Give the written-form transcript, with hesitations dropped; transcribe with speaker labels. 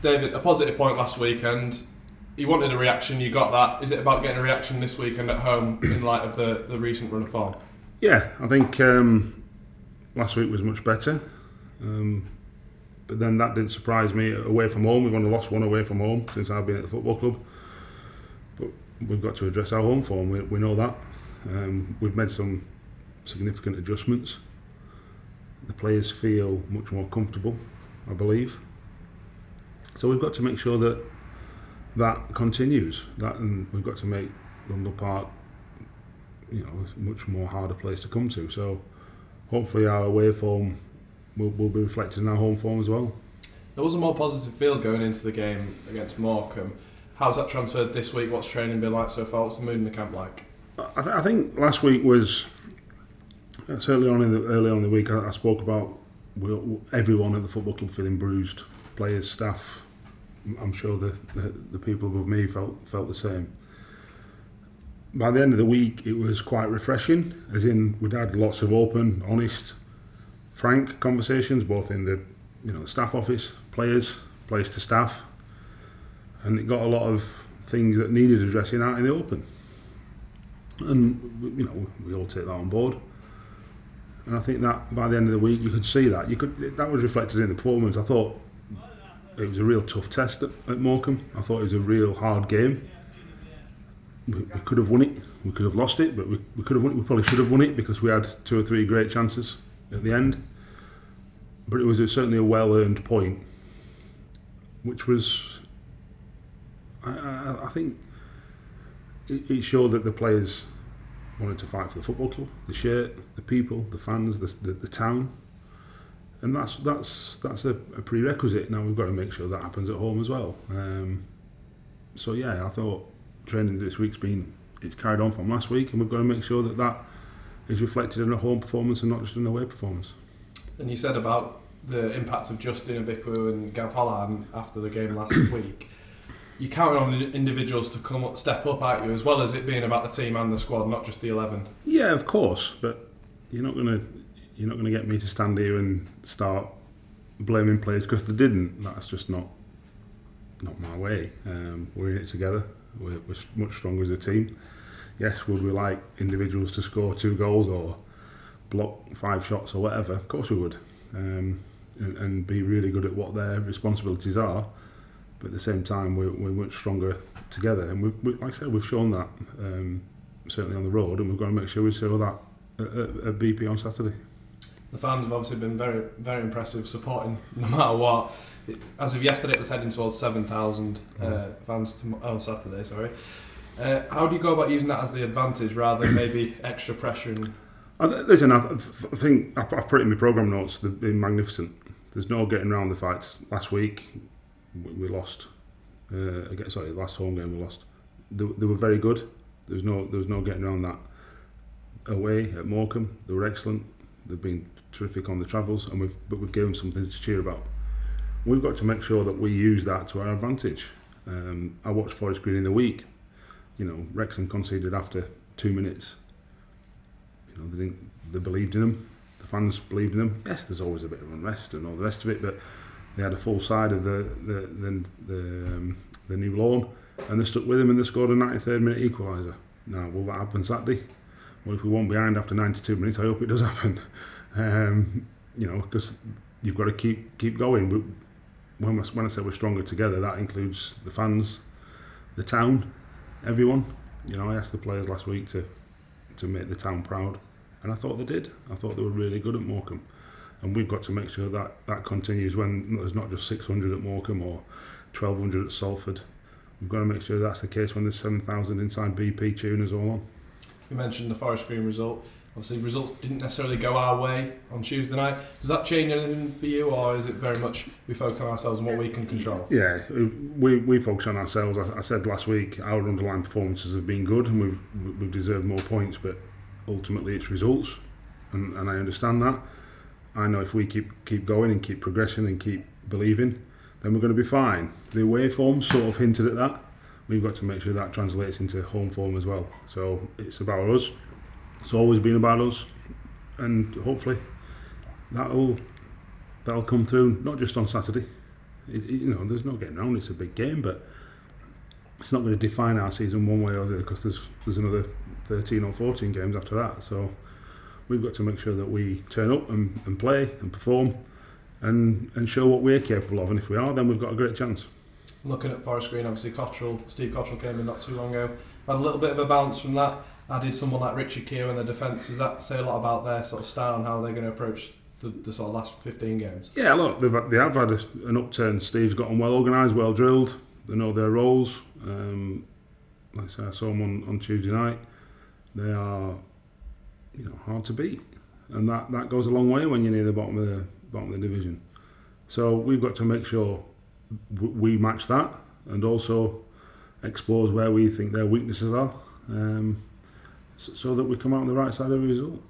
Speaker 1: David, a positive point last weekend. You wanted a reaction, you got that. Is it about getting a reaction this weekend at home in light of the recent run of form?
Speaker 2: Yeah, I think last week was much better. But then that didn't surprise me. Away from home, we've only lost one away from home since I've been at the football club. But we've got to address our home form, we know that. We've made some significant adjustments. The players feel much more comfortable, I believe. So we've got to make sure that that continues. And we've got to make Rundle Park, a much more harder place to come to. So hopefully our away form will be reflected in our home form as well.
Speaker 1: There was a more positive feel going into the game against Morecambe. How's that transferred this week? What's training been like so far? What's the mood in the camp like?
Speaker 2: I think last week was certainly early on in the week. I spoke about everyone at the football club feeling bruised, players, staff. I'm sure the people above me felt the same. By the end of the week, it was quite refreshing, as in we'd had lots of open, honest, frank conversations, both in the staff office, players to staff, and it got a lot of things that needed addressing out in the open. And we all take that on board. And I think that by the end of the week, you could see that. That was reflected in the performance. I thought it was a real tough test at Morecambe. I thought it was a real hard game. We could have won it. We could have lost it, but we could have won it. We probably should have won it because we had 2 or 3 great chances at the end. But it was certainly a well-earned point, which was, I think, it showed that the players wanted to fight for the football club, the shirt, the people, the fans, the town, and that's a prerequisite. Now we've got to make sure that happens at home as well. So yeah, I thought training this week's it's carried on from last week, and we've got to make sure that is reflected in a home performance and not just in an away performance.
Speaker 1: And you said about the impact of Justin Abiku and Gav Holland after the game last week. You're counting on individuals to step up, aren't you, as well as it being about the team and the squad, not just the 11.
Speaker 2: Yeah, of course, but you're not gonna get me to stand here and start blaming players because they didn't. That's just not my way. We're in it together. We're much stronger as a team. Yes, would we like individuals to score 2 goals or block 5 shots or whatever? Of course we would, and be really good at what their responsibilities are. But at the same time, we're much stronger together, and like I said, we've shown that certainly on the road, and we've got to make sure we show that at BP on Saturday.
Speaker 1: The fans have obviously been very, very impressive, supporting no matter what. As of yesterday, it was heading towards 7,000 fans on Saturday. Sorry. How do you go about using that as the advantage rather than maybe extra pressure?
Speaker 2: Listen, I think I've put it in my programme notes. They've been magnificent. There's no getting around the fact. Last week we lost. Last home game we lost. They were very good. There was no getting around that. Away at Morecambe, they were excellent. They've been terrific on the travels, and we've given them something to cheer about. We've got to make sure that we use that to our advantage. I watched Forest Green in the week. Wrexham conceded after 2 minutes. They believed in them. The fans believed in them. Yes, there's always a bit of unrest and all the rest of it, but they had a full side of the new lawn, and they stuck with him, and they scored a 93rd minute equaliser. Now, will that happen Saturday? Well, if we won behind after 92 minutes, I hope it does happen. Because you've got to keep going. When I say we're stronger together, that includes the fans, the town, everyone. I asked the players last week to make the town proud, and I thought they did. I thought they were really good at Morecambe, and we've got to make sure that continues when there's not just 600 at Morecambe or 1,200 at Salford. We've got to make sure that's the case when there's 7,000 inside BP cheering us all on.
Speaker 1: You mentioned the Forest Green result. Obviously, results didn't necessarily go our way on Tuesday night. Does that change anything for you, or is it very much we focus on ourselves and what we can control?
Speaker 2: Yeah, we focus on ourselves. I said last week our underlying performances have been good, and we've deserved more points, but ultimately it's results, and I understand that. I know if we keep going and keep progressing and keep believing, then we're going to be fine. The away form sort of hinted at that. We've got to make sure that translates into home form as well. So it's about us. It's always been about us, and hopefully that'll come through, not just on Saturday, There's no getting around. It's a big game, but it's not going to define our season one way or the other, because there's another 13 or 14 games after that. So we've got to make sure that we turn up and play and perform and show what we're capable of. And if we are, then we've got a great chance.
Speaker 1: Looking at Forest Green, obviously Steve Cottrell came in not too long ago. Had a little bit of a bounce from that. Added someone like Richard Keogh in the defence. Does that say a lot about their sort of style and how they're going to approach the sort of last 15 games?
Speaker 2: Yeah, look, they have had an upturn. Steve's got them well organised, well drilled. They know their roles. Like I say, I saw them on Tuesday night. They are, hard to beat, and that goes a long way when you're near the bottom of the division. So we've got to make sure we match that, and also expose where we think their weaknesses are, so that we come out on the right side of the result.